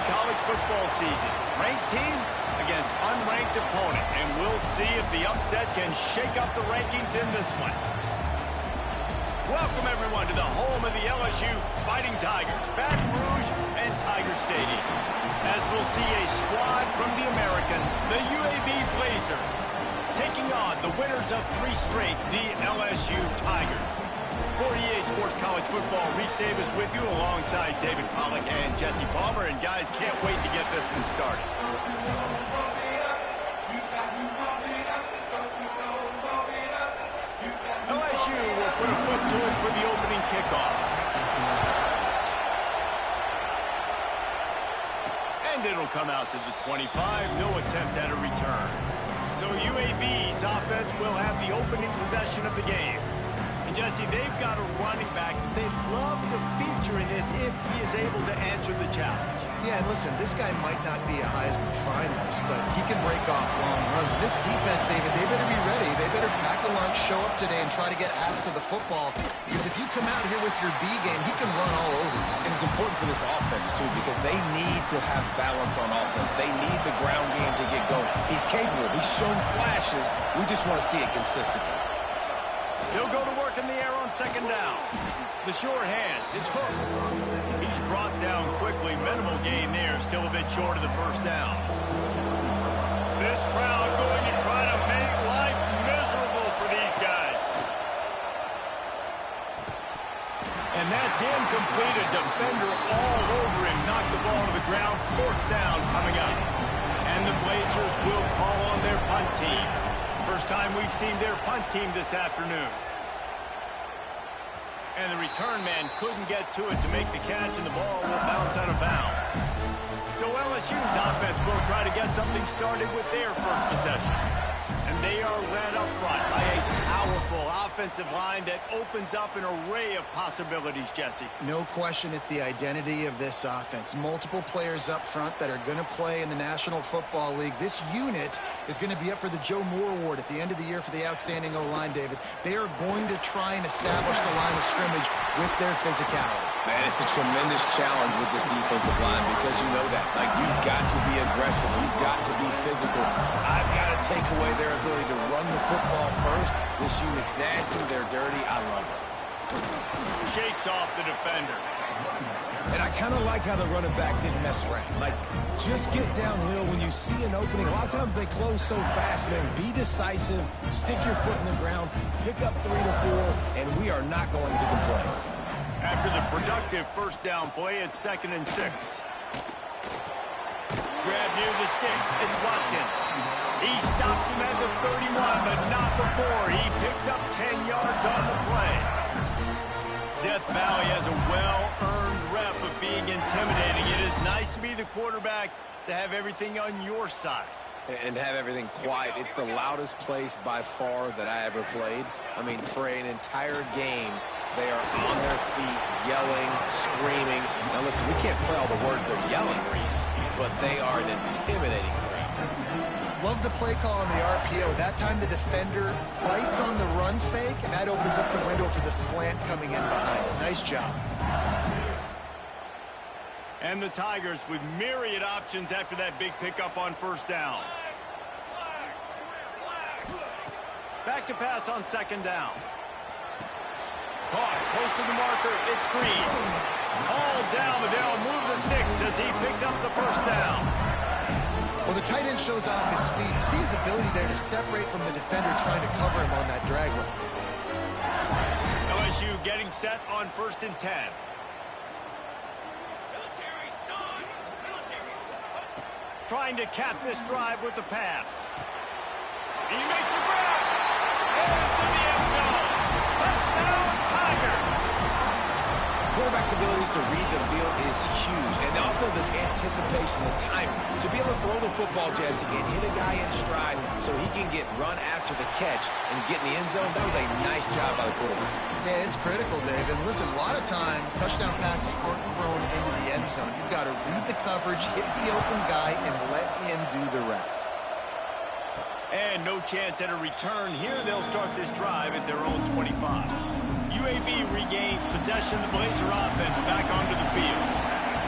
college football season. Ranked team against unranked opponent. And we'll see if the upset can shake up the rankings in this one. Welcome, everyone, to the home of the LSU Fighting Tigers, Baton Rouge and Tiger Stadium. As we'll see a squad from the American, the UAB Blazers, taking on the winners of 3 straight, the LSU Tigers. For EA Sports College Football, Reese Davis with you alongside David Pollack and Jesse Palmer. And guys, can't wait to get this one started. LSU will put a foot to it for the opening kickoff. And it'll come out to the 25. No attempt at a return. So UAB's offense will have the opening possession of the game. And Jesse, they've got a running back that they'd love to feature in this if he is able to answer the challenge. Yeah, and listen, this guy might not be a Heisman finalist, but he can break off long runs. And this defense, David, they better be ready. They better pack a lunch, show up today, and try to get hats to the football. Because if you come out here with your B game, he can run all over. And it's important for this offense, too, because they need to have balance on offense. They need the ground game to get going. He's capable. He's shown flashes. We just want to see it consistently. He'll go to work in the air on second down. The sure hands, it's Hooks. He's brought down quickly. Minimal gain there, still a bit short of the first down. This crowd going to try to make life miserable for these guys. And that's incomplete. A defender all over him. Knocked the ball to the ground. 4th down coming up. And the Blazers will call on their punt team. First time we've seen their punt team this afternoon. And the return man couldn't get to it to make the catch, and the ball will bounce out of bounds. So LSU's offense will try to get something started with their first possession. And they are led up front by a powerful offensive line that opens up an array of possibilities, Jesse. No question it's the identity of this offense. Multiple players up front that are going to play in the National Football League. This unit is going to be up for the Joe Moore Award at the end of the year for the outstanding O-line, David. They are going to try and establish the line of scrimmage with their physicality. Man, it's a tremendous challenge with this defensive line because you know that. Like, you've got to be aggressive. You've got to be physical. I've got to take away their ability to run the football first. This unit's nasty. They're dirty. I love it. Shakes off the defender. And I kind of like how the running back didn't mess around. Like, just get downhill when you see an opening. A lot of times they close so fast, man. Be decisive. Stick your foot in the ground. Pick up 3 to 4, and we are not going to complain. After the productive first down play, it's 2nd and 6. Grab near the sticks. It's Watkins. He stops him at the 31, but not before. He picks up 10 yards on the play. Death Valley has a well-earned rep of being intimidating. It is nice to be the quarterback, to have everything on your side. And have everything quiet. It's the loudest place by far that I ever played. I mean, for an entire game, they are on their feet, yelling, screaming. Now listen, we can't play all the words they're yelling, Reese, but they are an intimidating crowd. Love the play call on the RPO. That time the defender bites on the run fake, and that opens up the window for the slant coming in behind him. Nice job. And the Tigers with myriad options after that big pickup on first down. Back to pass on second down. Caught close to the marker. It's Green. All down, but they'll move the sticks as he picks up the first down. Well, the tight end shows off his speed. You see his ability there to separate from the defender trying to cover him on that drag run. LSU getting set on 1st and 10. Trying to cap this drive with the pass. He makes a grab. Into the end zone. Touchdown, Tigers. Quarterback's abilities to read the field is huge. And also the anticipation, the timing. To be able to throw the football, Jesse, and hit a guy in stride so he can get run after the catch and get in the end zone, that was a nice job by the quarterback. Yeah, it's critical, Dave. And listen, a lot of times, touchdown passes aren't thrown into the end zone. You've got to read the coverage, hit the open guy, and let him do the rest. And no chance at a return here. They'll start this drive at their own 25. UAB regains possession. The Blazer offense back onto the field.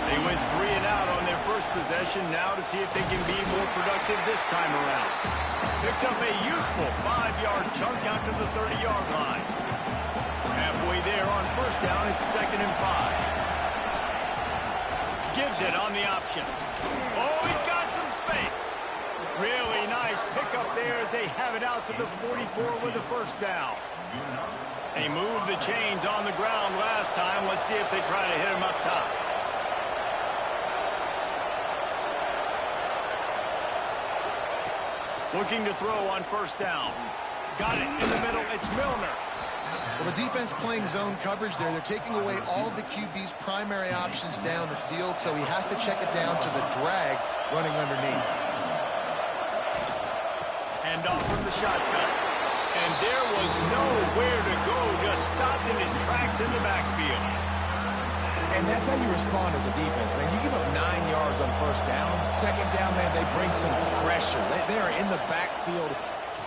They went 3 and out on their first possession. Now to see if they can be more productive this time around. Picks up a useful 5-yard chunk out to the 30-yard line. Halfway there on first down, it's 2nd and 5. Gives it on the option. Oh, he's got some space. Really nice pickup there as they have it out to the 44 with the first down. They moved the chains on the ground last time. Let's see if they try to hit him up top. Looking to throw on first down. Got it in the middle. It's Milner. Well, the defense playing zone coverage there. They're taking away all of the QB's primary options down the field, so he has to check it down to the drag running underneath. And off from the shotgun. And there was nowhere to go. Just stopped in his tracks in the backfield. And that's how you respond as a defense, man. You give up 9 yards on first down. Second down, man, they bring some pressure. They are in the backfield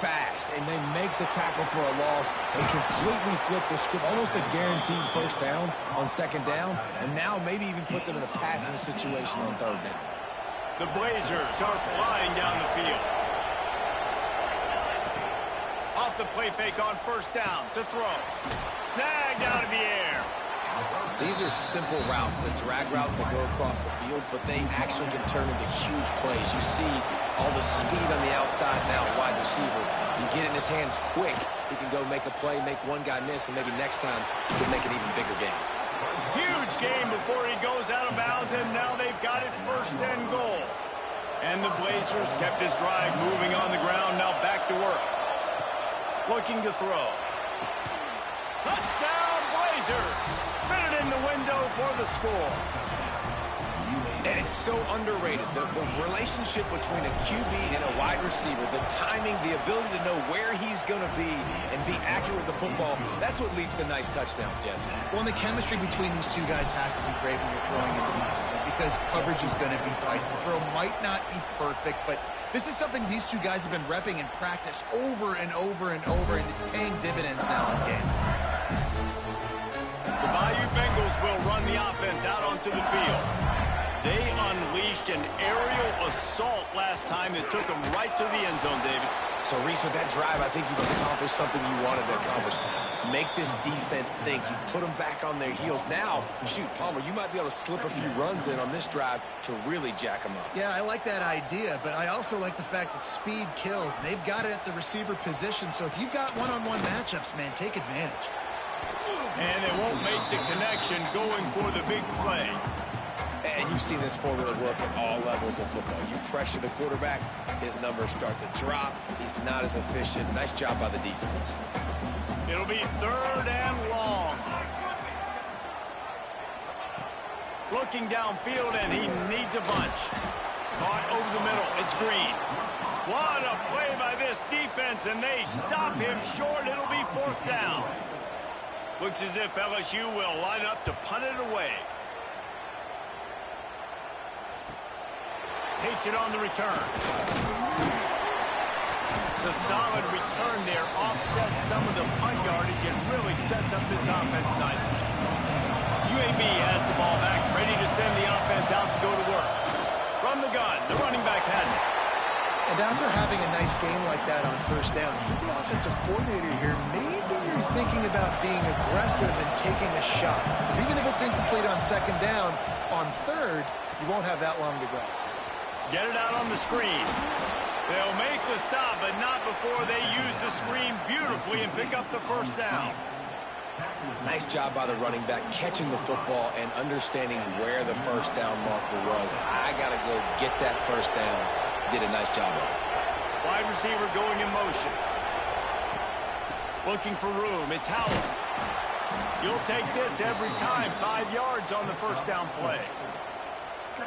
fast, and they make the tackle for a loss and completely flip the script. Almost a guaranteed first down on second down, and now maybe even put them in a passing situation on third down. The Blazers are flying down the field. Off the play fake on first down to throw. Snagged out of the air. These are simple routes, the drag routes that go across the field, but they actually can turn into huge plays. You see all the speed on the outside now, wide receiver. You get in his hands quick, he can go make a play, make one guy miss, and maybe next time he can make an even bigger game. Huge game before he goes out of bounds, and now they've got it 1st and goal. And the Blazers kept his drive moving on the ground, now back to work. Looking to throw. Touchdown, Blazers! Fit it in the window for the score. And it's so underrated. The relationship between a QB and a wide receiver, the timing, the ability to know where he's going to be and be accurate with the football, that's what leads to nice touchdowns, Jesse. Well, and the chemistry between these two guys has to be great when you're throwing into the end zone because coverage is going to be tight. The throw might not be perfect, but this is something these two guys have been repping in practice over and over and over, and it's paying dividends now in game. The Bayou Bengals will run the offense out onto the field. They unleashed an aerial assault last time that took them right to the end zone, David. So, Reese, with that drive, I think you've accomplished something you wanted to accomplish. Make this defense think. You put them back on their heels. Now, shoot, Palmer, you might be able to slip a few runs in on this drive to really jack them up. Yeah, I like that idea, but I also like the fact that speed kills. And they've got it at the receiver position, so if you've got one-on-one matchups, man, take advantage. And they won't make the connection going for the big play. And you've seen this formula work at all levels of football. You pressure the quarterback, his numbers start to drop. He's not as efficient. Nice job by the defense. It'll be 3rd and long. Looking downfield, and he needs a bunch. Caught over the middle. It's Green. What a play by this defense, and they stop him short. It'll be 4th down. Looks as if LSU will line up to punt it away. Takes it on the return. The solid return there offsets some of the punt yardage and really sets up this offense nicely. UAB has the ball back, ready to send the offense out to go to work. From the gun, the running back has it. And after having a nice game like that on first down, if you're the offensive coordinator here, maybe you're thinking about being aggressive and taking a shot. Because even if it's incomplete on second down, on third, you won't have that long to go. Get it out on the screen. They'll make the stop, but not before they use the screen beautifully and pick up the first down. Nice job by the running back, catching the football and understanding where the first down marker was. I got to go get that first down. Did a nice job of it. Wide receiver going in motion. Looking for room. It's Howard. You'll take this every time. 5 yards on the first down play.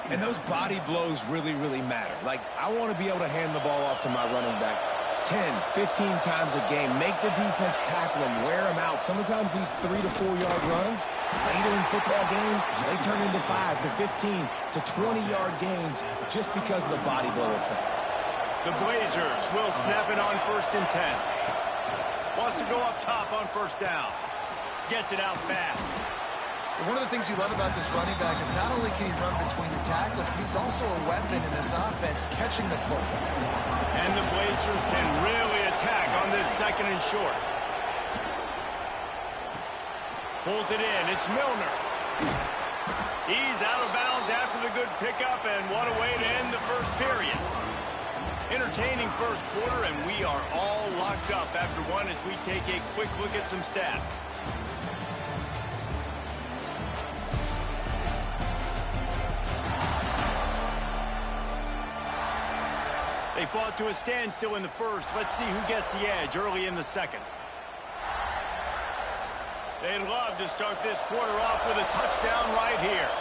And those body blows really, really matter. Like, I want to be able to hand the ball off to my running back 10, 15 times a game. Make the defense tackle them, wear them out. Sometimes these 3 to 4 yard runs, later in football games, they turn into 5 to 15 to 20-yard gains just because of the body blow effect. The Blazers will snap it on 1st and 10. Wants to go up top on first down. Gets it out fast. One of the things you love about this running back is not only can he run between the tackles, but he's also a weapon in this offense, catching the football. And the Blazers can really attack on this second and short. Pulls it in. It's Milner. He's out of bounds after the good pickup, and what a way to end the first period. Entertaining first quarter, and we are all locked up after one as we take a quick look at some stats. They fought to a standstill in the first. Let's see who gets the edge early in the second. They'd love to start this quarter off with a touchdown right here.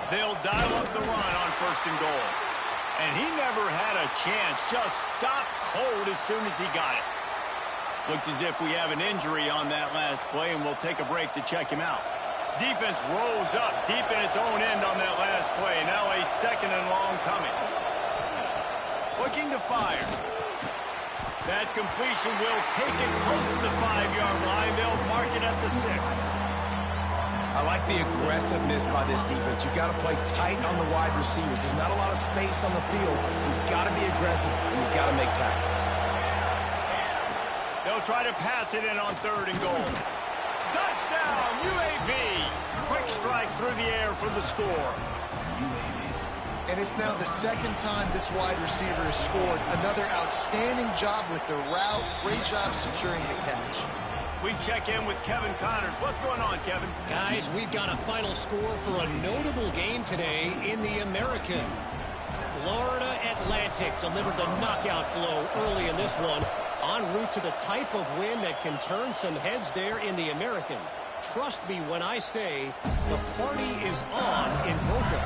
They'll dial up the run on first and goal. And he never had a chance. Just stopped cold as soon as he got it. Looks as if we have an injury on that last play, and we'll take a break to check him out. Defense rose up deep in its own end on that last play. Now a second and long coming. Looking to fire. That completion will take it close to the 5-yard line. They'll mark it at the 6. I like the aggressiveness by this defense. You got to play tight on the wide receivers. There's not a lot of space on the field. You've got to be aggressive, and you've got to make tackles. They'll try to pass it in on third and goal. Touchdown, UAB! Quick strike through the air for the score. And it's now the second time this wide receiver has scored. Another outstanding job with the route. Great job securing the catch. We check in with Kevin Connors. What's going on, Kevin? Guys, we've got a final score for a notable game today in the American. Florida Atlantic delivered the knockout blow early in this one, en route to the type of win that can turn some heads there in the American. Trust me when I say the party is on in Boca.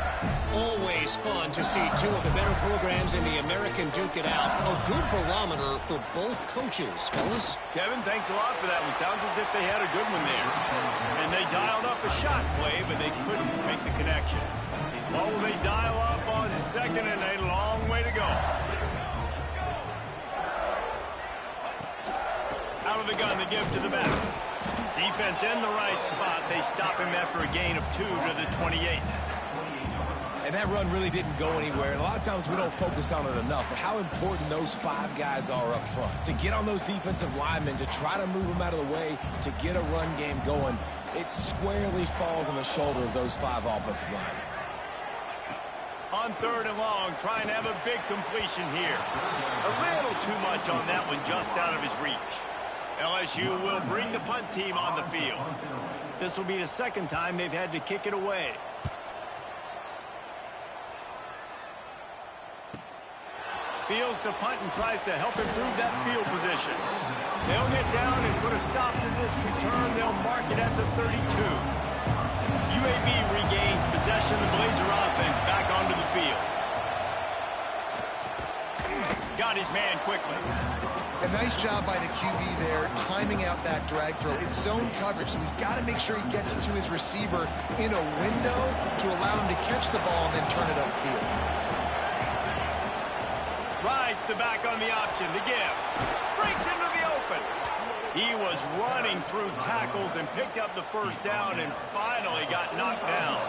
Always fun to see two of the better programs in the American duke it out. A good barometer for both coaches, fellas. Kevin, thanks a lot for that one. Sounds as if they had a good one there. And they dialed up a shot play, but they couldn't make the connection. What will they dial up on second, and a long way to go. Out of the gun, they give to the back. Defense in the right spot. They stop him after a gain of 2 to the 28. And that run really didn't go anywhere. And a lot of times we don't focus on it enough, but how important those 5 guys are up front. To get on those defensive linemen, to try to move them out of the way, to get a run game going, it squarely falls on the shoulder of those 5 offensive linemen. On third and long, trying to have a big completion here. A little too much on that one, just out of his reach. LSU will bring the punt team on the field. This will be the second time they've had to kick it away. Fields to punt and tries to help improve that field position. They'll get down and put a stop to this return. They'll mark it at the 32. UAB regains possession of the Blazer offense back onto the field. Got his man quickly. A nice job by the QB there, timing out that drag throw. It's zone coverage, so he's got to make sure he gets it to his receiver in a window to allow him to catch the ball and then turn it upfield. Rides the back on the option to give. Breaks into the open. He was running through tackles and picked up the first down and finally got knocked down.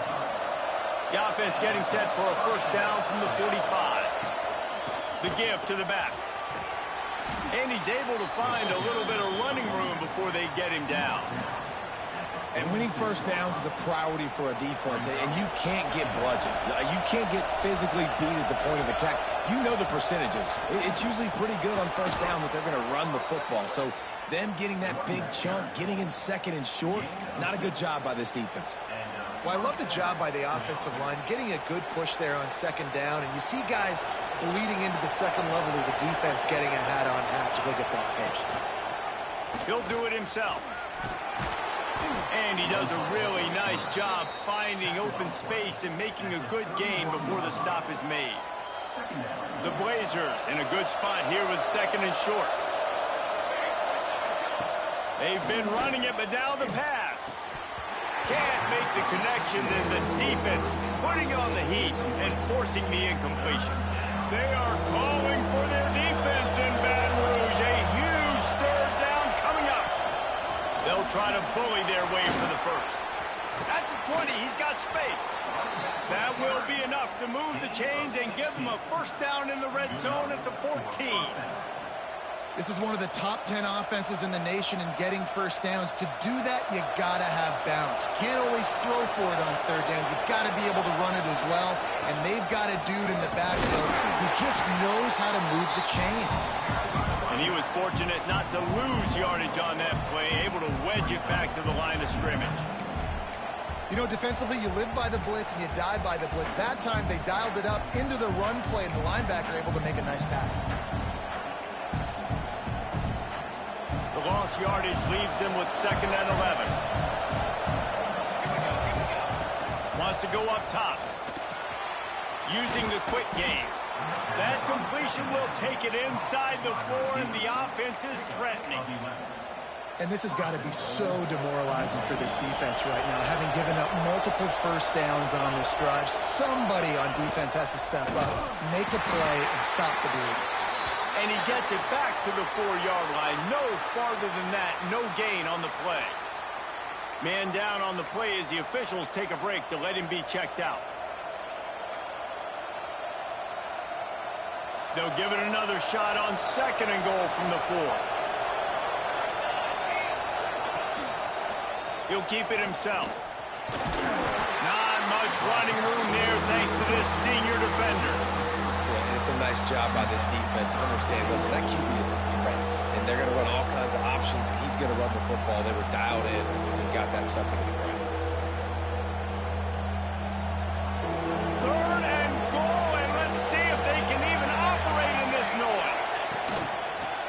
The offense getting set for a first down from the 45. The give to the back. And he's able to find a little bit of running room before they get him down. And winning first downs is a priority for a defense, and you can't get bludgeoned. You can't get physically beat at the point of attack. You know the percentages. It's usually pretty good on first down that they're going to run the football. So them getting that big chunk, getting in second and short, not a good job by this defense. Well, I love the job by the offensive line, getting a good push there on second down, and you see guys bleeding into the second level of the defense getting a hat-on-hat to go get that first. He'll do it himself. And he does a really nice job finding open space and making a good gain before the stop is made. The Blazers in a good spot here with second and short. They've been running it, but now the pass. Can't make the connection, and the defense putting on the heat and forcing the incompletion. They are calling for their defense in Baton Rouge. A huge third down coming up. They'll try to bully their way for the first. At the 20, he's got space. That will be enough to move the chains and give them a first down in the red zone at the 14. This is one of the top 10 offenses in the nation in getting first downs. To do that, you got to have bounce. You can't always throw for it on third down. You've got to be able to run it as well. And they've got a dude in the backfield who just knows how to move the chains. And he was fortunate not to lose yardage on that play, able to wedge it back to the line of scrimmage. You know, defensively, you live by the blitz and you die by the blitz. That time, they dialed it up into the run play, and the linebacker able to make a nice tackle. The lost yardage leaves them with 2nd and 11. Wants to go up top. Using the quick game. That completion will take it inside the 4, and the offense is threatening. And this has got to be so demoralizing for this defense right now, having given up multiple first downs on this drive. Somebody on defense has to step up, make a play, and stop the bleed. And he gets it back to the 4-yard line. No farther than that. No gain on the play. Man down on the play as the officials take a break to let him be checked out. They'll give it another shot on 2nd and goal from the 4. He'll keep it himself. Not much running room there thanks to this senior defender. It's a nice job by this defense. Understand, listen, that QB is a threat, and they're going to run all kinds of options, and he's going to run the football. They were dialed in and got that sucker to the ground. 3rd and goal, and let's see if they can even operate in this noise.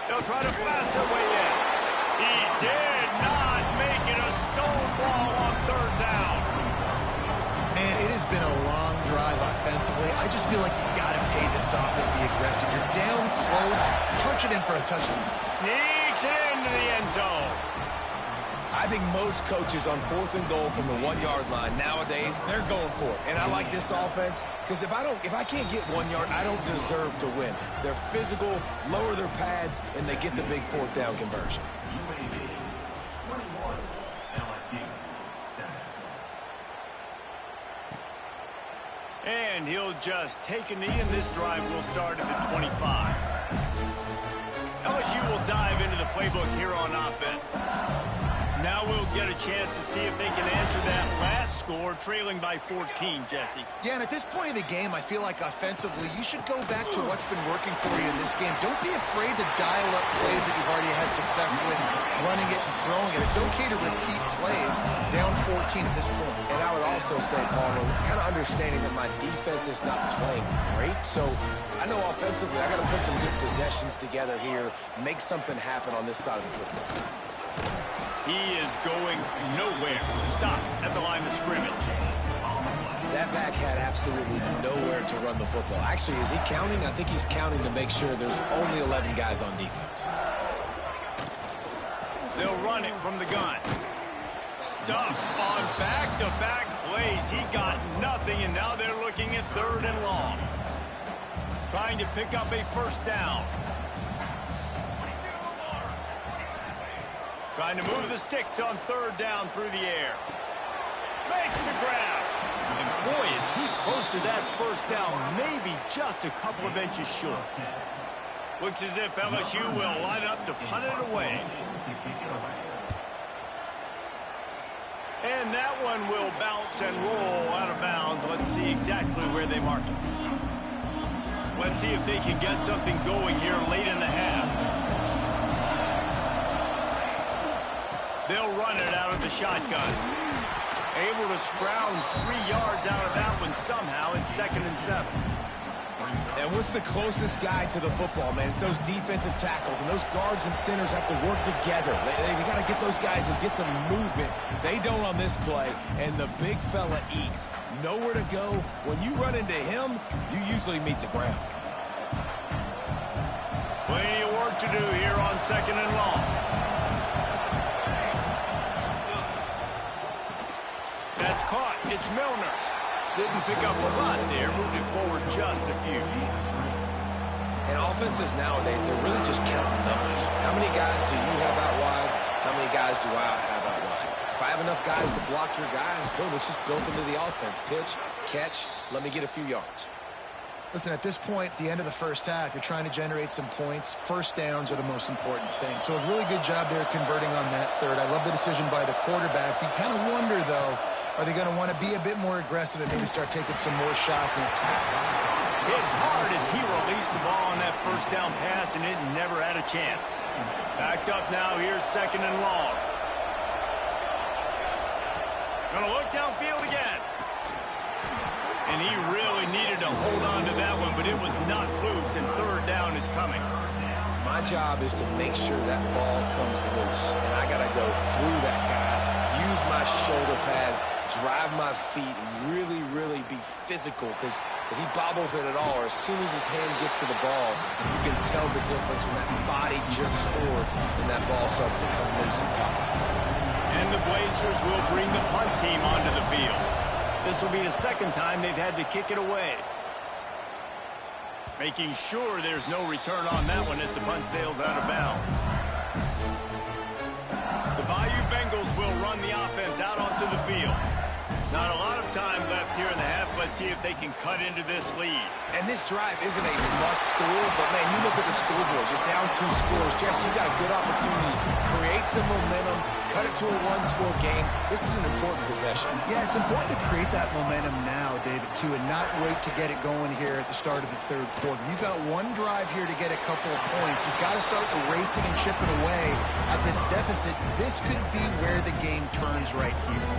They'll try to pass their way in. He did not make it a stone ball on 3rd down. Man, it has been a long drive offensively. I just feel like you got to pay this off and be aggressive. You're down close, punch it in for a touchdown. Sneaks it into the end zone. I think most coaches on 4th and goal from the 1-yard line nowadays, they're going for it. And I like this offense because if I can't get 1 yard, I don't deserve to win. They're physical, lower their pads, and they get the big 4th down conversion. And he'll just take a knee, and this drive will start at the 25. LSU will dive into the playbook here on offense. Now we'll get a chance to see if they can answer that last score, trailing by 14, Jesse. Yeah, and at this point of the game, I feel like offensively, you should go back to what's been working for you in this game. Don't be afraid to dial up plays that you've already had success with, running it and throwing it. It's okay to repeat plays down 14 at this point. And I would also say, Palmer, kind of understanding that my defense is not playing great, so I know offensively I got to put some good possessions together here, make something happen on this side of the football. He is going nowhere. Stop at the line of scrimmage. That back had absolutely nowhere to run the football. Actually, is he counting? I think he's counting to make sure there's only 11 guys on defense. They'll run it from the gun. Stuff on back-to-back plays. He got nothing, and now they're looking at 3rd and long. Trying to pick up a first down. Trying to move the sticks on 3rd down through the air. Makes the grab. And boy, is he close to that first down, maybe just a couple of inches short. Looks as if LSU will line up to punt it away. And that one will bounce and roll out of bounds. Let's see exactly where they mark it. Let's see if they can get something going here late in the half. They'll run it out of the shotgun. Able to scrounge 3 yards out of that one somehow in 2nd and 7. And what's the closest guy to the football, man? It's those defensive tackles, and those guards and centers have to work together. They got to get those guys and get some movement. They don't on this play, and the big fella eats. Nowhere to go. When you run into him, you usually meet the ground. Plenty of work to do here on 2nd and long. That's caught. It's Milner. Didn't pick up a lot there. Moved it forward just a few. And offenses nowadays, they're really just counting numbers. How many guys do you have out wide? How many guys do I have out If I have enough guys to block your guys, boom, it's just built into the offense. Pitch, catch, let me get a few yards. Listen, at this point, the end of the first half, you're trying to generate some points. First downs are the most important thing. So a really good job there converting on that third. I love the decision by the quarterback. You kind of wonder, though, are they going to want to be a bit more aggressive and maybe start taking some more shots and attack? Hit hard as he released the ball on that first down pass, and it never had a chance. Backed up now. Here's 2nd and long. Going to look downfield again. And he really needed to hold on to that one, but it was not loose, and 3rd down is coming. My job is to make sure that ball comes loose, and I got to go through that guy, use my shoulder pad, drive my feet, and really, really be physical, because if he bobbles it at all, or as soon as his hand gets to the ball, you can tell the difference when that body jerks forward and that ball starts to come loose and pop. And the Blazers will bring the punt team onto the field. This will be the 2nd time they've had to kick it away. Making sure there's no return on that one as the punt sails out of bounds. The Bayou Bengals will run the offense out onto the field. Not a lot of time left here in the half. Let's see if they can cut into this lead. And this drive isn't a must score, but, man, you look at the scoreboard. You're down 2 scores. Jesse, you've got a good opportunity. Create some momentum. Cut it to a 1-score game. This is an important possession. Yeah, it's important to create that momentum now, David, too, and not wait to get it going here at the start of the 3rd quarter. You've got one drive here to get a couple of points. You've got to start erasing and chipping away at this deficit. This could be where the game turns right here.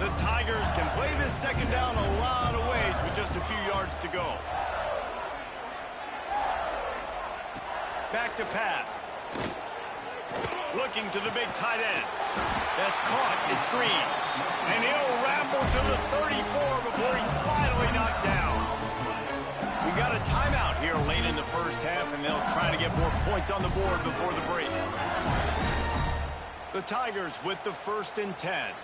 The Tigers can play this 2nd down a lot of ways with just a few yards to go. Back to pass. Looking to the big tight end. That's caught. It's Green. And he'll ramble to the 34 before he's finally knocked down. We got a timeout here late in the first half, and they'll try to get more points on the board before the break. The Tigers with the 1st and 10.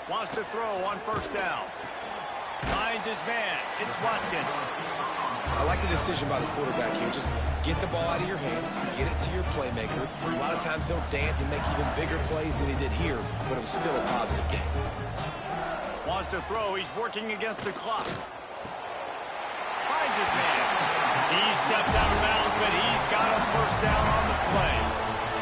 Wants to throw on 1st down. Finds his man. It's Watkins. I like the decision by the quarterback here. Just get the ball out of your hands, get it to your playmaker. A lot of times he'll dance and make even bigger plays than he did here, but it was still a positive game. Wants to throw. He's working against the clock. Finds his man. He steps out of bounds, but he's got a 1st down on the play.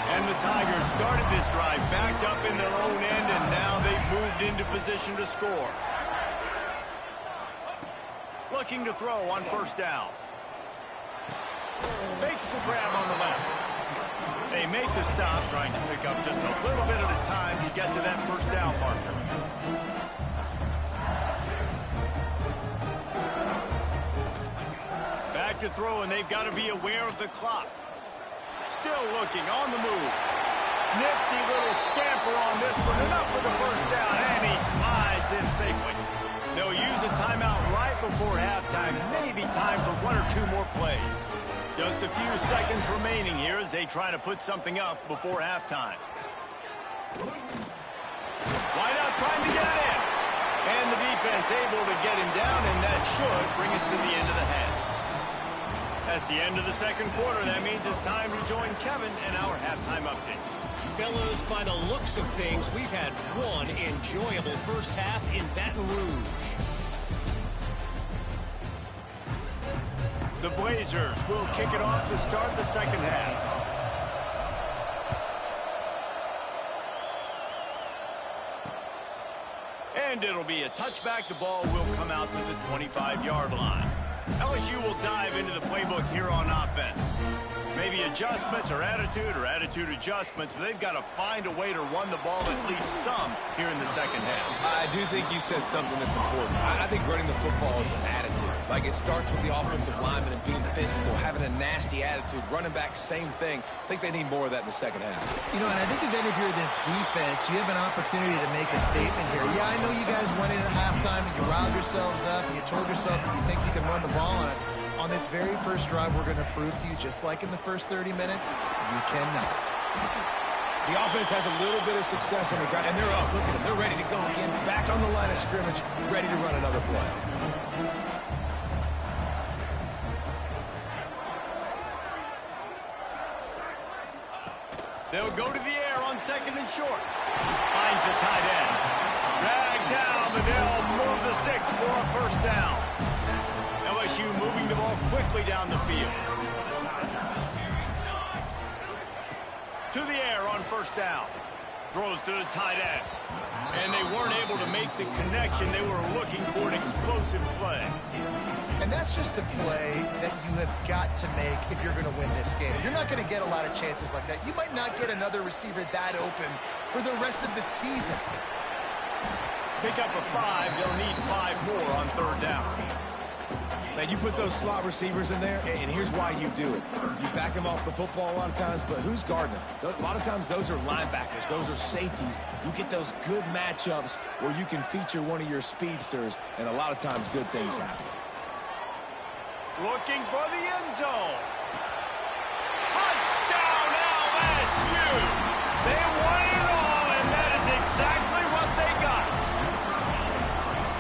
And the Tigers started this drive backed up in their own end, and now they've moved into position to score. Looking to throw on 1st down. Makes the grab on the left. They make the stop, trying to pick up just a little bit at a time to get to that 1st down marker. Back to throw, and they've got to be aware of the clock. Still looking on the move. Nifty little scamper on this one. Enough for the 1st down, and he slides in safely. They'll use a timeout right before halftime. Maybe time for 1 or 2 more plays. Just a few seconds remaining here as they try to put something up before halftime. Wide out trying to get it in. And the defense able to get him down, and that should bring us to the end of the half. That's the end of the 2nd quarter. That means it's time to join Kevin and our halftime update. Fellows, by the looks of things, we've had one enjoyable first half in Baton Rouge. The Blazers will kick it off to start the 2nd half. And it'll be a touchback. The ball will come out to the 25-yard line. LSU will dive into the playbook here on offense. Maybe adjustments or attitude adjustments, but they've got to find a way to run the ball at least some here in the 2nd half. I do think you said something that's important. I think running the football is an attitude. Like, it starts with the offensive lineman and being physical, having a nasty attitude. Running back, same thing. I think they need more of that in the 2nd half. You know, and I think if you're this defense, you have an opportunity to make a statement here. Yeah, I know you guys went in at halftime and you riled yourselves up and you told yourself that you think you can run the ball on us. On this very first drive, we're going to prove to you, just like in the first 30 minutes, you cannot. The offense has a little bit of success on the ground, and they're up. Look at them. They're ready to go again. Back on the line of scrimmage, ready to run another play. They'll go to the air on second and short. Finds a tight end. Dragged down, but they'll move the sticks for a first down. LSU moving the ball quickly down the field. To the air on first down. Throws to the tight end. And they weren't able to make the connection. They were looking for an explosive play. And that's just a play that you have got to make if you're going to win this game. You're not going to get a lot of chances like that. You might not get another receiver that open for the rest of the season. Pick up a 5. They'll need 5 more on third down. Man, you put those slot receivers in there, and here's why you do it. You back them off the football a lot of times, but who's guarding them? A lot of times those are linebackers. Those are safeties. You get those good matchups where you can feature one of your speedsters, and a lot of times good things happen. Looking for the end zone. Touchdown, LSU! They won it all, and that is exactly what they got.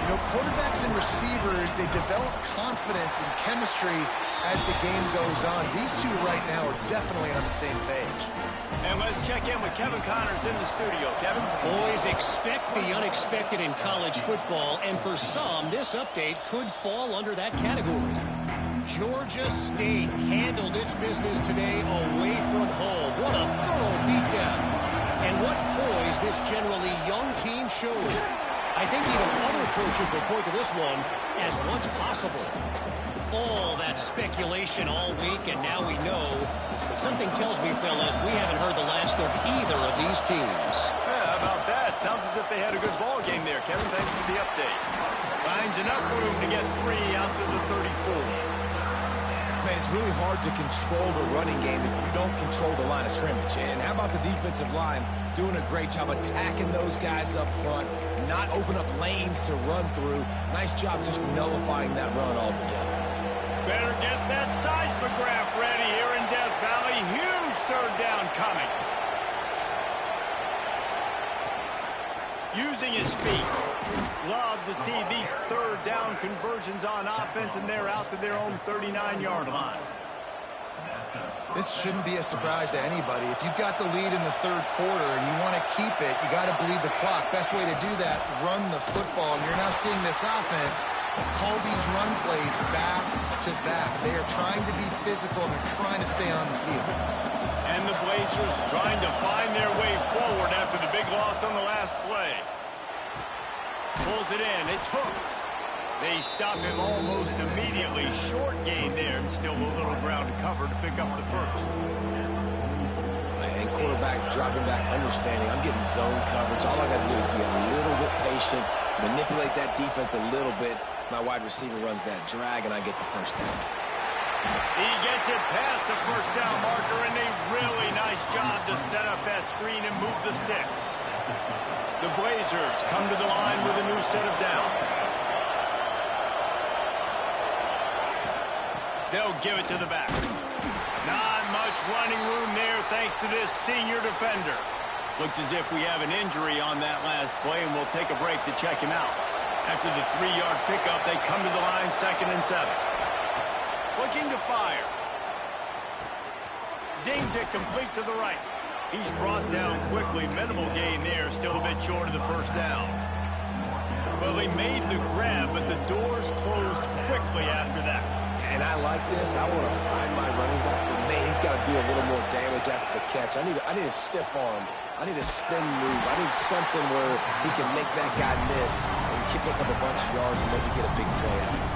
You know, quarterbacks and receivers, they develop confidence and chemistry as the game goes on. These two right now are definitely on the same page. And let's check in with Kevin Connors in the studio. Kevin? Boys, expect the unexpected in college football, and for some, this update could fall under that category. Georgia State handled its business today away from home. What a thorough beatdown. And what poise this generally young team showed. I think even other coaches will point to this one as what's possible. All that speculation all week, and now we know. But something tells me, fellas, we haven't heard the last of either of these teams. Yeah, how about that? Sounds as if they had a good ball game there, Kevin. Thanks for the update. Finds enough room to get 3 out to the 34. Man, it's really hard to control the running game if you don't control the line of scrimmage. And how about the defensive line doing a great job attacking those guys up front, not open up lanes to run through. Nice job just nullifying that run altogether. Better get that seismograph ready here in Death Valley. Huge third down coming. Using his feet. Love to see these third down conversions on offense, and they're out to their own 39-yard line. This shouldn't be a surprise to anybody. If you've got the lead in the third quarter and you want to keep it, you got to bleed the clock. Best way to do that, run the football. And you're now seeing this offense call these run plays back to back. They are trying to be physical, and they're trying to stay on the field. And the Blazers trying to find their way forward after the big loss on the last play. Pulls it in. It's Hooks. They stop him almost immediately. Short gain there, and still a little ground to cover to pick up the first. And quarterback dropping back, understanding I'm getting zone coverage. All I got to do is be a little bit patient, manipulate that defense a little bit. My wide receiver runs that drag, and I get the first down. He gets it past the first down marker, and a really nice job to set up that screen and move the sticks. The Blazers come to the line with a new set of downs. They'll give it to the back. Not much running room there thanks to this senior defender. Looks as if we have an injury on that last play, and we'll take a break to check him out. After the 3-yard pickup, they come to the line 2nd and 7. Looking to fire. Zings it complete to the right. He's brought down quickly. Minimal gain there, still a bit short of the first down. Well, they made the grab, but the doors closed quickly after that. And I like this. I want to find my running back, but man, he's got to do a little more damage after the catch. I need a stiff arm. I need a spin move. I need something where he can make that guy miss and pick up a bunch of yards and maybe get a big play out of it.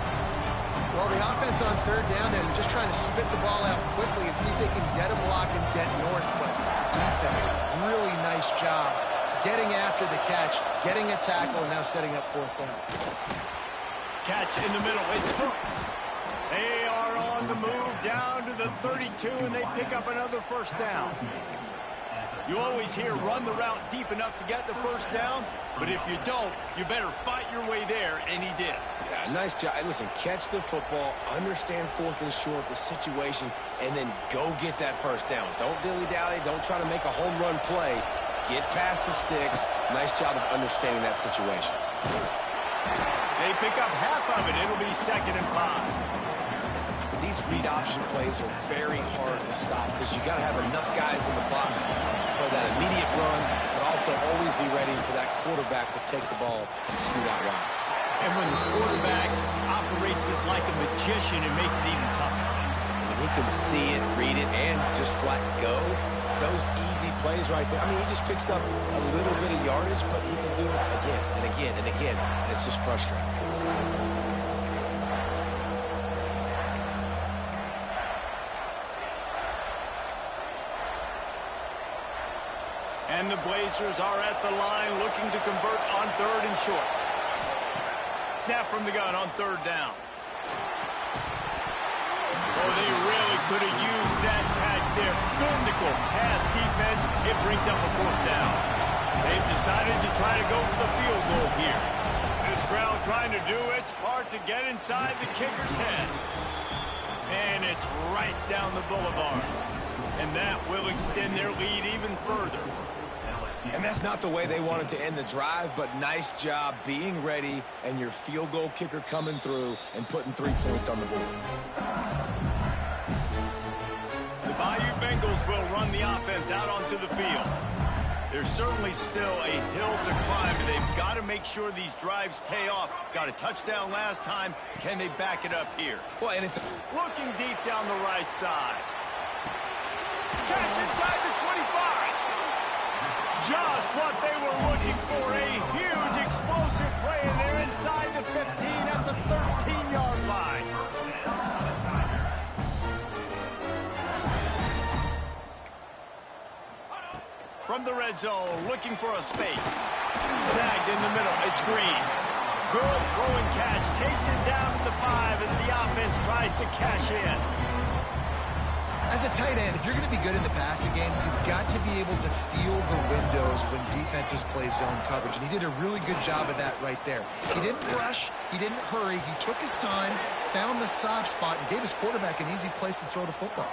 Well, the offense on third down and just trying to spit the ball out quickly and see if they can get a block and get north. But defense, really nice job getting after the catch, getting a tackle, and now setting up 4th down. Catch in the middle. It's Hooks. They are on the move down to the 32, and they pick up another first down. You always hear run the route deep enough to get the first down, but if you don't, you better fight your way there, and he did. Yeah, nice job. Hey, listen, catch the football, understand 4th and short, the situation, and then go get that first down. Don't dilly-dally. Don't try to make a home run play. Get past the sticks. Nice job of understanding that situation. They pick up half of it. It'll be 2nd and 5. The these read option plays are very hard to stop because you got to have enough guys in the box to play that immediate run, but also always be ready for that quarterback to take the ball and scoot out wide. And when the quarterback operates this like a magician, it makes it even tougher. When he can see it, read it, and just flat go, those easy plays right there. I mean, he just picks up a little bit of yardage, but he can do it again and again and again, and it's just frustrating. And the Blazers are at the line looking to convert on 3rd and short. Snap from the gun on 3rd down. Oh, they really could have used that catch there. Physical pass defense. It brings up a 4th down. They've decided to try to go for the field goal here. This crowd trying to do its part to get inside the kicker's head. And it's right down the boulevard. And that will extend their lead even further. And that's not the way they wanted to end the drive, but nice job being ready and your field goal kicker coming through and putting 3 points on the board. The Bayou Bengals will run the offense out onto the field. There's certainly still a hill to climb, and they've got to make sure these drives pay off. Got a touchdown last time. Can they back it up here? Well, and it's looking deep down the right side. Catch inside the 25. Just what they were looking for, a huge explosive play, and they're inside the 15 at the 13-yard line. From the red zone, looking for a space. Snagged in the middle, it's Green. Good throw and catch, takes it down to the 5 as the offense tries to cash in. As a tight end, if you're going to be good in the passing game, you've got to be able to feel the windows when defenses play zone coverage. And he did a really good job of that right there. He didn't rush. He didn't hurry. He took his time, found the soft spot, and gave his quarterback an easy place to throw the football.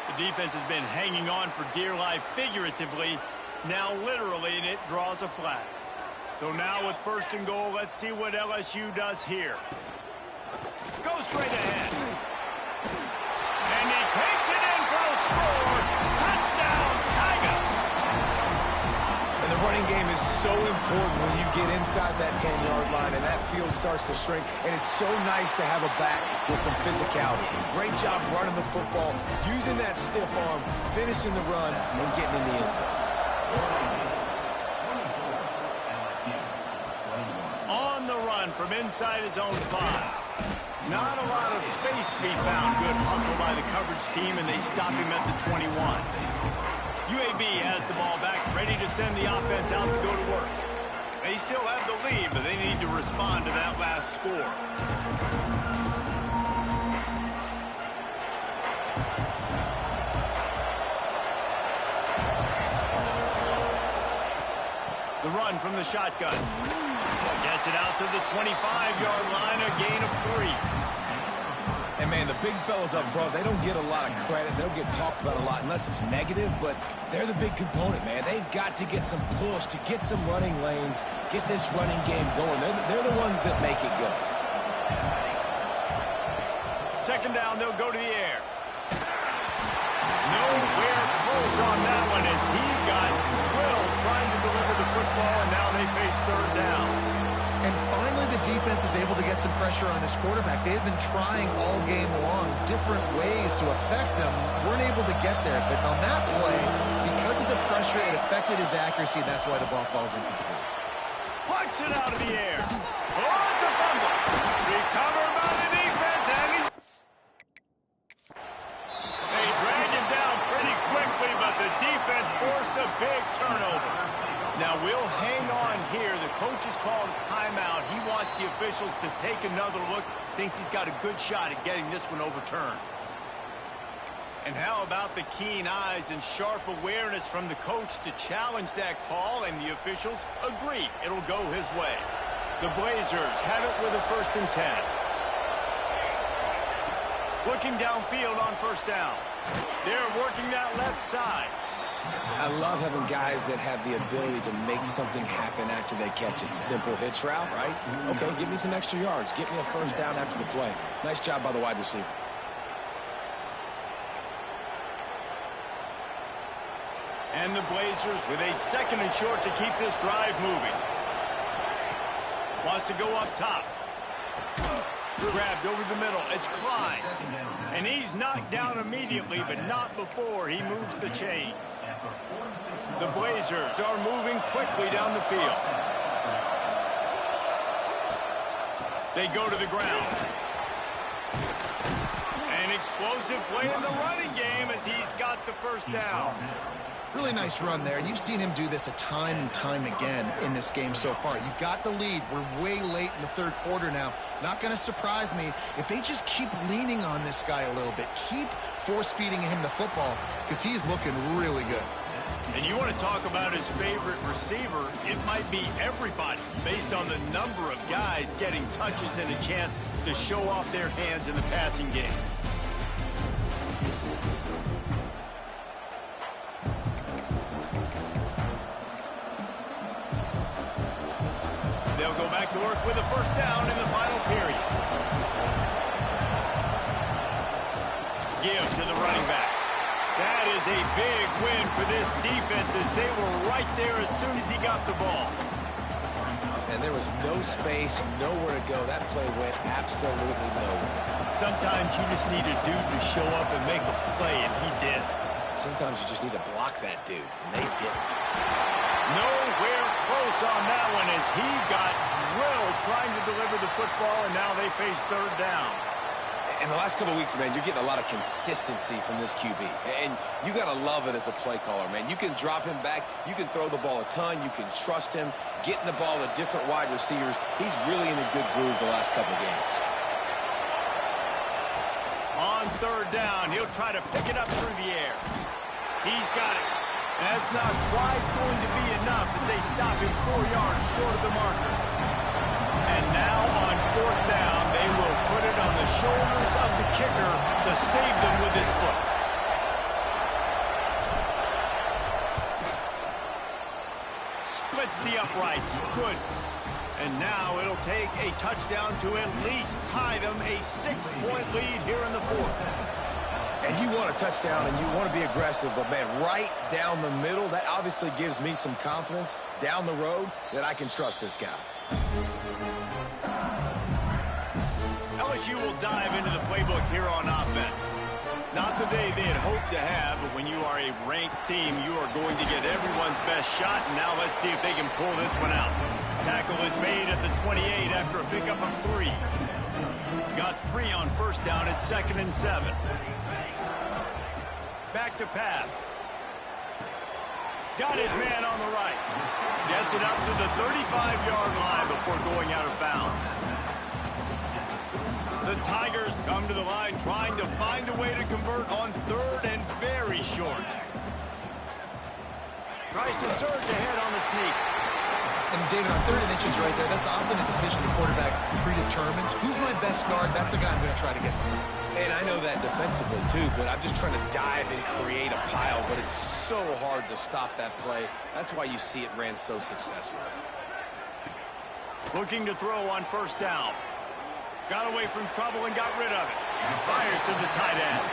The defense has been hanging on for dear life figuratively, now literally, and it draws a flag. So now with 1st and goal, let's see what LSU does here. Go straight ahead. And he takes it in for a score. Touchdown, Tigers. And the running game is so important when you get inside that 10-yard line and that field starts to shrink. And it's so nice to have a back with some physicality. Great job running the football, using that stiff arm, finishing the run, and getting in the end zone. On the run from inside his own 5. Not a lot of space to be found. Good hustle by the coverage team, and they stop him at the 21. UAB has the ball back, ready to send the offense out to go to work. They still have the lead, but they need to respond to that last score. The run from the shotgun. Gets it out to the 25-yard line, a gain of 3. And, man, the big fellas up front, they don't get a lot of credit. They don't get talked about a lot unless it's negative, but they're the big component, man. They've got to get some push, to get some running lanes, get this running game going. They're the ones that make it go. 2nd down, they'll go to the air. Nowhere close on that one as he got drilled trying to deliver the football, and now they face 3rd down. And finally, the defense is able to get some pressure on this quarterback. They have been trying all game long different ways to affect him. Weren't able to get there, but on that play, because of the pressure, it affected his accuracy, and that's why the ball falls incomplete. Plucks it out of the air. Oh, it's a fumble. Recovered by the defense, and they drag him down pretty quickly, but the defense forced a big turnover. Now we'll hang on here. The coach has called a timeout. He wants the officials to take another look. Thinks he's got a good shot at getting this one overturned. And how about the keen eyes and sharp awareness from the coach to challenge that call, and the officials agree it'll go his way. The Blazers have it with a 1st and 10. Looking downfield on 1st down. They're working that left side. I love having guys that have the ability to make something happen after they catch it. Simple hitch route, right? Okay, give me some extra yards. Get me a first down after the play. Nice job by the wide receiver. And the Blazers with a 2nd and short to keep this drive moving. Wants to go up top. Grabbed over the middle. It's Klein. And he's knocked down immediately, but not before he moves the chains. The Blazers are moving quickly down the field. They go to the ground. An explosive play in the running game as he's got the first down. Really nice run there, and you've seen him do this a time and time again in this game so far. You've got the lead. We're way late in the 3rd quarter now. Not going to surprise me if they just keep leaning on this guy a little bit. Keep force-feeding him the football because he's looking really good. And you want to talk about his favorite receiver, it might be everybody based on the number of guys getting touches and a chance to show off their hands in the passing game. They'll go back to work with a first down in the final period. Give to the running back. That is a big win for this defense as they were right there as soon as he got the ball. And there was no space, nowhere to go. That play went absolutely nowhere. Sometimes you just need a dude to show up and make a play, and he did. Sometimes you just need to block that dude, and they did. Nowhere close on that one as he got drilled trying to deliver the football, and now they face 3rd down. In the last couple of weeks, man, you're getting a lot of consistency from this QB. And you got to love it as a play caller, man. You can drop him back. You can throw the ball a ton. You can trust him, getting the ball to different wide receivers. He's really in a good groove the last couple of games. On 3rd down, he'll try to pick it up through the air. He's got it. That's not quite going to be enough as they stop him 4 yards short of the marker. And now on 4th down, they will put it on the shoulders of the kicker to save them with his foot. Splits the uprights. Good. And now it'll take a touchdown to at least tie them a 6-point lead here in the 4th. And you want a touchdown and you want to be aggressive, but, man, right down the middle, that obviously gives me some confidence down the road that I can trust this guy. LSU will dive into the playbook here on offense. Not the day they had hoped to have, but when you are a ranked team, you are going to get everyone's best shot, and now let's see if they can pull this one out. Tackle is made at the 28 after a pickup of 3. Got 3 on first down at 2nd and 7. Back to pass. Got his man on the right. Gets it up to the 35-yard line before going out of bounds. The Tigers come to the line trying to find a way to convert on 3rd and very short. Tries to surge ahead on the sneak. And David, on 3rd and inches right there, that's often a decision the quarterback predetermines. Who's my best guard? That's the guy I'm going to try to get. And I know that defensively, too, but I'm just trying to dive and create a pile, but it's so hard to stop that play. That's why you see it ran so successfully. Looking to throw on first down. Got away from trouble and got rid of it. Fires to the tight end.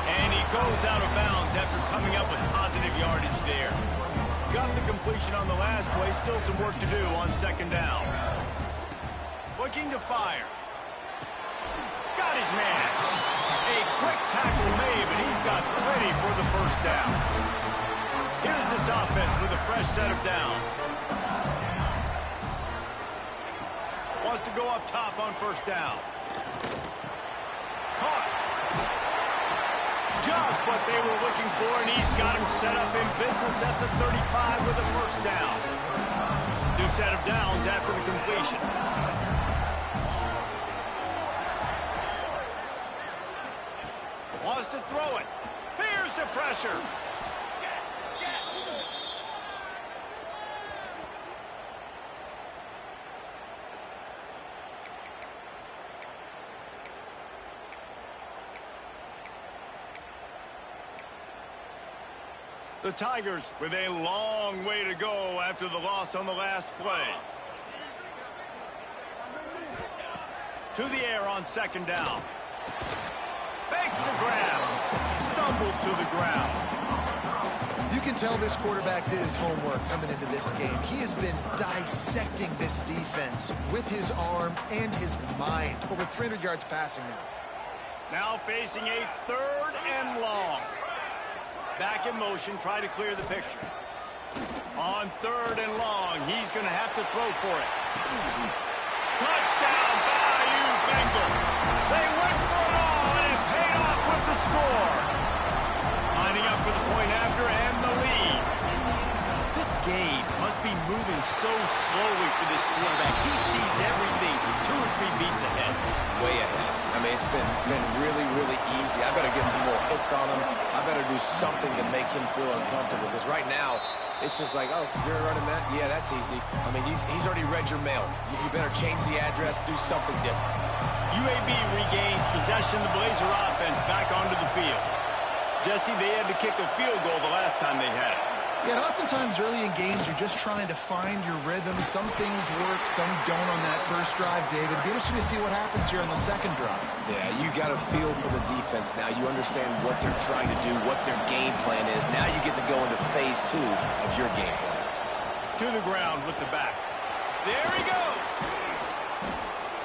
And he goes out of bounds after coming up with positive yardage there. Got the completion on the last play. Still some work to do on 2nd down. Looking to fire. Got his man. A quick tackle made, but he's got plenty for the first down. Here's this offense with a fresh set of downs. Wants to go up top on first down. Caught. Just what they were looking for, and he's got him set up in business at the 35 with a first down. New set of downs after the completion. Wants to throw it. Here's the pressure. The Tigers with a long way to go after the loss on the last play. To the air on second down. Makes the grab. Stumbled to the ground. You can tell this quarterback did his homework coming into this game. He has been dissecting this defense with his arm and his mind. Over 300 yards passing now. Now facing a 3rd and long. Back in motion, try to clear the picture. On 3rd and long, he's going to have to throw for it. Touchdown, Bayou Bengals. They went for it all, and it paid off with the score. Lining up for the point after and the lead. This game must be moving so slowly for this quarterback. He sees everything 2 or 3 beats ahead. Way ahead. I mean, it's been really, really easy. I better get some more hits on him. I better do something to make him feel uncomfortable, because right now, it's just like, oh, you're running that? Yeah, that's easy. I mean, he's already read your mail. You better change the address, do something different. UAB regains possession of the Blazer offense back onto the field. Jesse, they had to kick a field goal the last time they had it. Yeah, and oftentimes early in games, you're just trying to find your rhythm. Some things work, some don't on that first drive, David. It'll be interesting to see what happens here on the second drive. Yeah, you got a feel for the defense now. You understand what they're trying to do, what their game plan is. Now you get to go into phase 2 of your game plan. To the ground with the back. There he goes.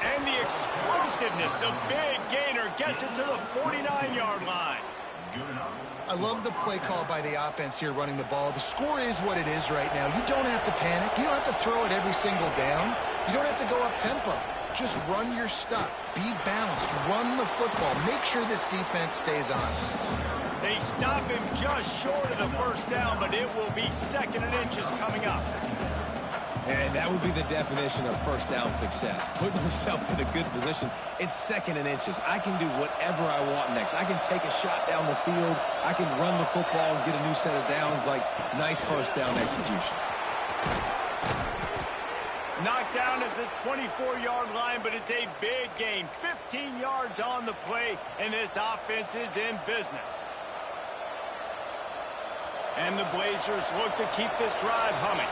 And the explosiveness, the big gainer, gets it to the 49-yard line. I love the play call by the offense here running the ball. The score is what it is right now. You don't have to panic. You don't have to throw it every single down. You don't have to go up tempo. Just run your stuff. Be balanced. Run the football. Make sure this defense stays honest. They stop him just short of the first down, but it will be 2nd and inches coming up. And that would be the definition of first down success. Putting yourself in a good position. It's 2nd and inches. I can do whatever I want next. I can take a shot down the field. I can run the football and get a new set of downs. Like, nice first down execution. Knocked down at the 24-yard line, but it's a big gain. 15 yards on the play, and this offense is in business. And the Blazers look to keep this drive humming.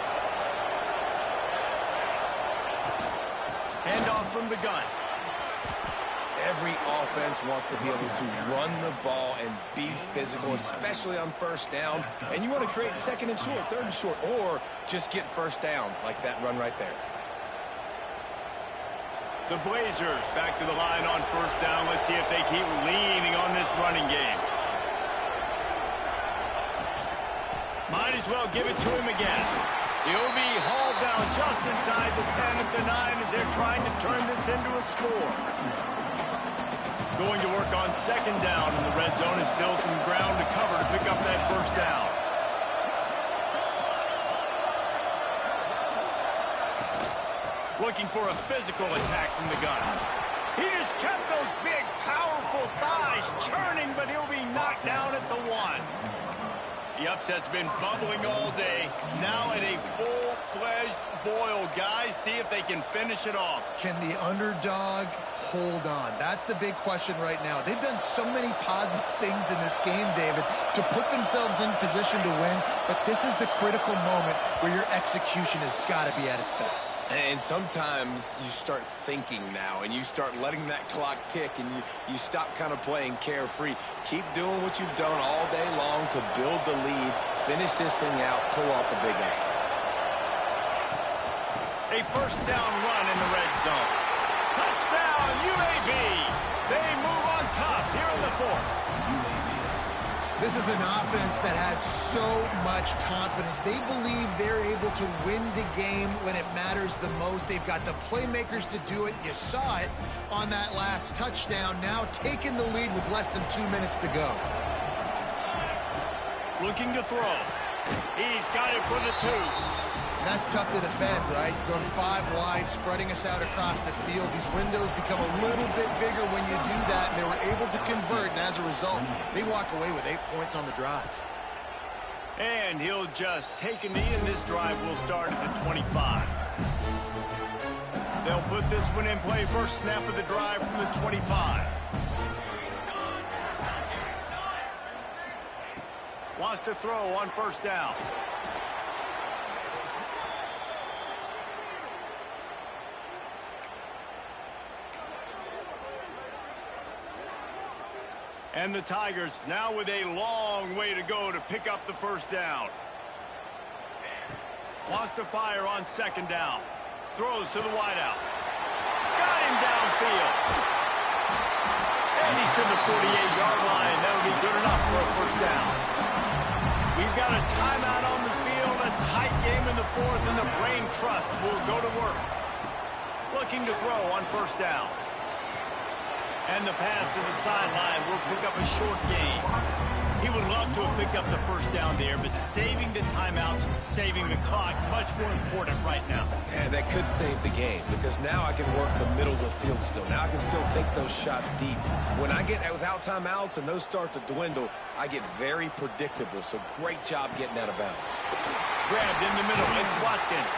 Handoff from the gun. Every offense wants to be able to run the ball and be physical, especially on first down. And you want to create 2nd and short, 3rd and short, or just get first downs like that run right there. The Blazers back to the line on first down. Let's see if they keep leaning on this running game. Might as well give it to him again. He'll be hauled down just inside the 10 at the 9 as they're trying to turn this into a score. Going to work on 2nd down in the red zone is still some ground to cover to pick up that first down. Looking for a physical attack from the gun. He just kept those big, powerful thighs churning, but he'll be knocked down at the 1. The upset's been bubbling all day. Now at a full-fledged boil. Guys, see if they can finish it off. Can the underdog hold on? That's the big question right now. They've done so many positive things in this game, David, to put themselves in position to win, but this is the critical moment where your execution has got to be at its best. And sometimes you start thinking now, and you start letting that clock tick, and you stop kind of playing carefree. Keep doing what you've done all day long to build the lead, finish this thing out, pull off the big upset. A first down run in the red zone. Touchdown, UAB. They move on top here in the 4th. This is an offense that has so much confidence. They believe they're able to win the game when it matters the most. They've got the playmakers to do it. You saw it on that last touchdown. Now taking the lead with less than 2 minutes to go. Looking to throw. He's got it for the 2. That's tough to defend, right? Going 5 wide, spreading us out across the field. These windows become a little bit bigger when you do that, and they were able to convert, and as a result, they walk away with 8 points on the drive. And he'll just take a knee, and this drive will start at the 25. They'll put this one in play. First snap of the drive from the 25. Wants to throw on first down. And the Tigers now with a long way to go to pick up the first down. Wants to fire on second down. Throws to the wideout. Got him downfield. And he's to the 48-yard line. That'll be good enough for a first down. We've got a timeout on the field, a tight game in the fourth, and the brain trust will go to work. Looking to throw on first down. And the pass to the sideline will pick up a short gain. He would love to have picked up the first down there, but saving the timeouts, saving the clock, much more important right now. And that could save the game, because now I can work the middle of the field still. Now I can still take those shots deep. When I get without timeouts and those start to dwindle, I get very predictable. So great job getting out of bounds. Grabbed in the middle. It's Watkins.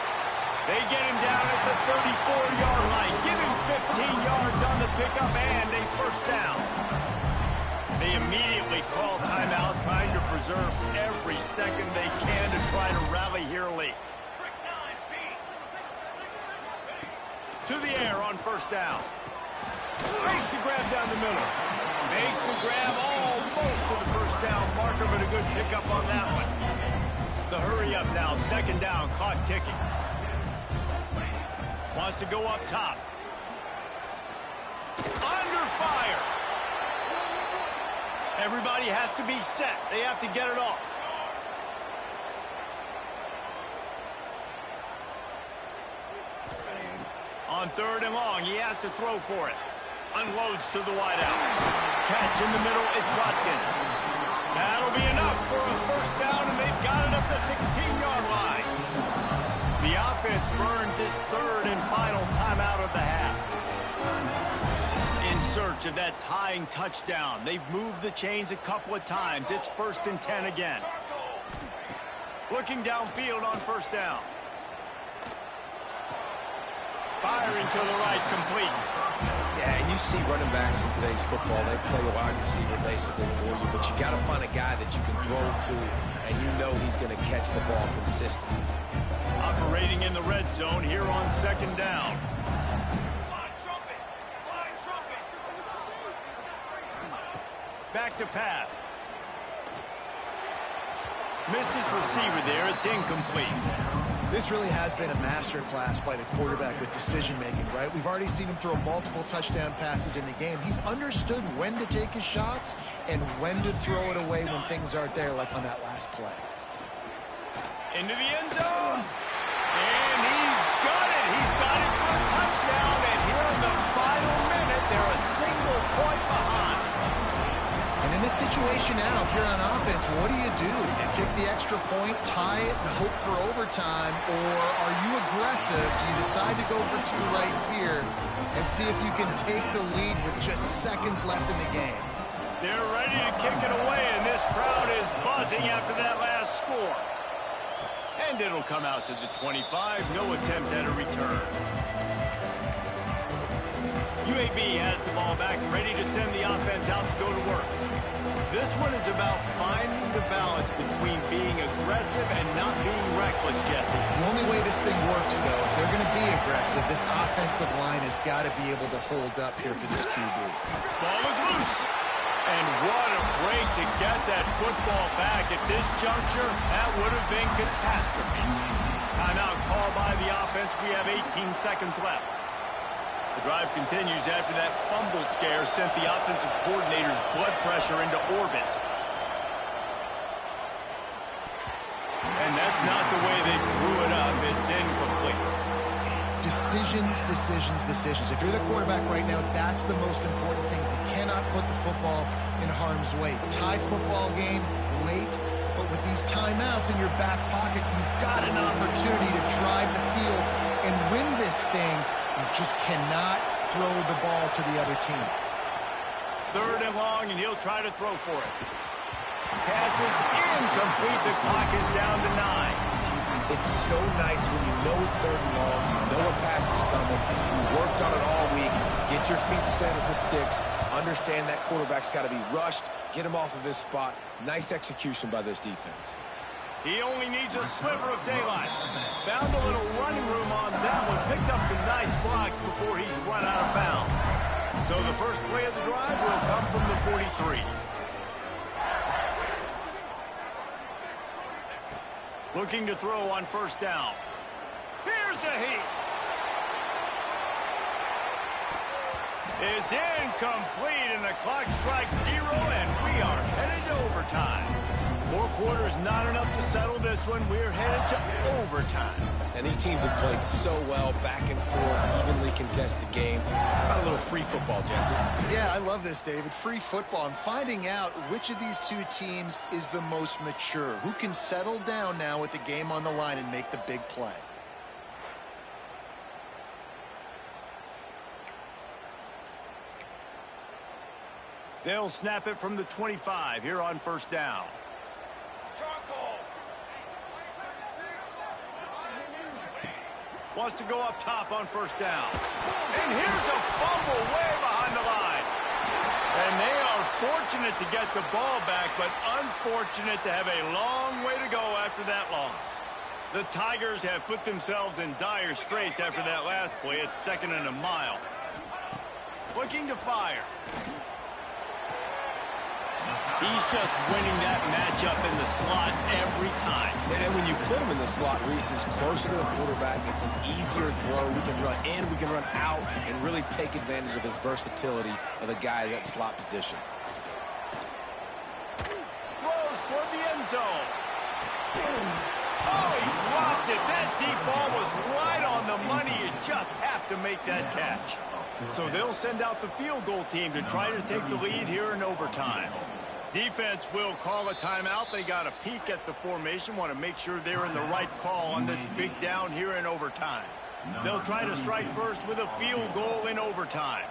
They get him down at the 34-yard line. Give him 15 yards on the pickup and a first down. They immediately call timeout, trying to preserve every second they can to try to rally here late. To the air on first down. Makes the grab down the middle. Makes the grab almost to the first down marker, but a good pickup on that one. The hurry up now, second down, clock ticking. Wants to go up top. Under fire. Everybody has to be set. They have to get it off. On third and long, he has to throw for it. Unloads to the wideout. Catch in the middle, it's Watkins. That'll be enough for a first down, and they've got it up the 16-yard line. The offense burns its third and final timeout of the half. In search of that tying touchdown. They've moved the chains a couple of times. It's 1st and 10 again. Looking downfield on first down. Firing to the right, complete. Yeah, and you see running backs in today's football, they play a wide receiver basically for you, but you got to find a guy that you can throw to, and you know he's going to catch the ball consistently. Operating in the red zone here on second down. Back to pass. Missed his receiver there. It's incomplete. This really has been a masterclass by the quarterback with decision-making, right? We've already seen him throw multiple touchdown passes in the game. He's understood when to take his shots and when to throw it away when things aren't there, like on that last play. Into the end zone. And he's got it. He's got it for a touchdown. And here in the final minute, they're a single point behind. And in this situation now, if you're on offense, what do? Do you kick the extra point, tie it, and hope for overtime? Or are you aggressive? Do you decide to go for two right here and see if you can take the lead with just seconds left in the game? They're ready to kick it away, and this crowd is buzzing after that last score. And it'll come out to the 25. No attempt at a return. UAB has the ball back, ready to send the offense out to go to work. This one is about finding the balance between being aggressive and not being reckless, Jesse. The only way this thing works, though, if they're going to be aggressive, this offensive line has got to be able to hold up here for this QB. Ball is loose. And what a break to get that football back. At this juncture, that would have been catastrophe. Timeout called by the offense. We have 18 seconds left. The drive continues after that fumble scare sent the offensive coordinator's blood pressure into orbit. And that's not the way they drew it up. It's incomplete. Decisions, decisions, decisions. If you're the quarterback right now, that's the most important thing. You cannot put the football in harm's way. Tie football game late, but with these timeouts in your back pocket, you've got an opportunity to drive the field and win this thing. You just cannot throw the ball to the other team. Third and long, and he'll try to throw for it. Pass is incomplete. The clock is down to 9. It's so nice when you know it's third and long, you know a pass is coming, you worked on it all week, get your feet set at the sticks, Understand that quarterback's got to be rushed, get him off of his spot. Nice execution by this defense. He only needs a sliver of daylight. Found a little running room on that one. Picked up some nice blocks before he's run out of bounds. So the first play of the drive will come from the 43. Looking to throw on first down. Here's a heat. It's incomplete, and the clock strikes 0, and we are headed to overtime. 4 quarters not enough to settle this one. We're headed to overtime. And these teams have played so well, back and forth, evenly contested game. How about a little free football, Jesse? Yeah, I love this, David. Free football. I'm finding out which of these two teams is the most mature, who can settle down now with the game on the line and make the big play. They'll snap it from the 25 here on first down. Wants to go up top on first down. And here's a fumble way behind the line. And they are fortunate to get the ball back, but unfortunate to have a long way to go after that loss. The Tigers have put themselves in dire straits after that last play. It's 2nd and a mile. Looking to fire. He's just winning that matchup in the slot every time. And when you put him in the slot, Reese is closer to the quarterback. It's an easier throw. We can run in, we can run out, and really take advantage of his versatility of the guy in that slot position. Throws toward the end zone. Oh, he dropped it. That deep ball was right on the money. You just have to make that catch. So they'll send out the field goal team to try to take the lead here in overtime. Defense will call a timeout. They got a peek at the formation, want to make sure they're in the right call on this big down here in overtime. They'll try to strike first with a field goal in overtime.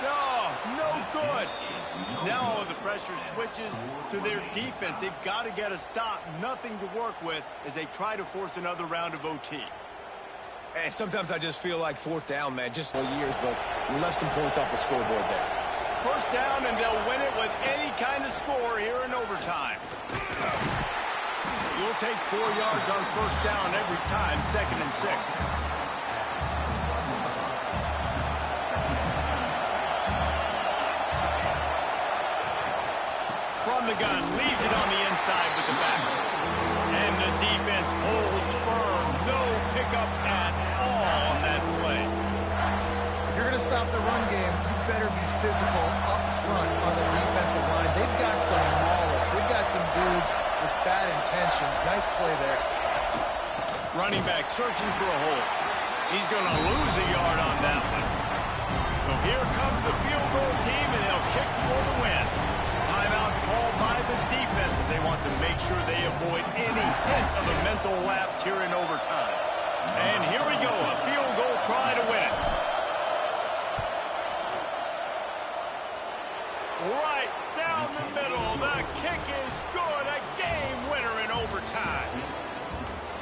No good. Now the pressure switches to their defense. They've got to get a stop. Nothing to work with as they try to force another round of OT. And sometimes I just feel like 4th down, man, just for years, but you left some points off the scoreboard there. First down, and they'll win it with any kind of score here in overtime. You'll take 4 yards on first down every time, 2nd and 6. From the gun, leaves it on the inside with the back. And the defense holds firm. No pickup at all on that play. If you're going to stop the run game, you better be physical up front on the defensive line. They've got some maulers. They've got some dudes with bad intentions. Nice play there. Running back searching for a hole. He's going to lose a yard on that one. So here comes the field goal team, and they'll kick for the win. Timeout called by the defense as they want to make sure they avoid any hint of a mental lapse here in overtime. And here we go, a field goal try to win it. Right down the middle. The kick is good. A game winner in overtime.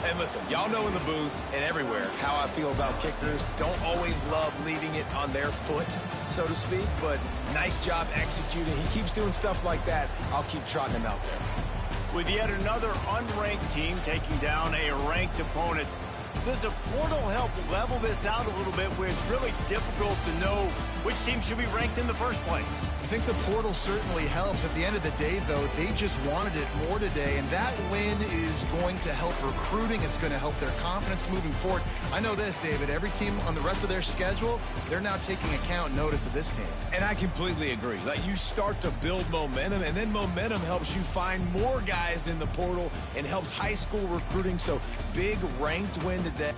And listen, y'all know in the booth and everywhere how I feel about kickers. Don't always love leaving it on their foot, so to speak, but nice job executing. He keeps doing stuff like that. I'll keep trotting him out there. With yet another unranked team taking down a ranked opponent, does a portal help level this out a little bit where it's really difficult to know which team should be ranked in the first place? I think the portal certainly helps. At the end of the day, though, they just wanted it more today, and that win is going to help recruiting. It's going to help their confidence moving forward. I know this, David. Every team on the rest of their schedule, they're now taking account and notice of this team. And I completely agree. Like, you start to build momentum, and then momentum helps you find more guys in the portal and helps high school recruiting. So big ranked win today.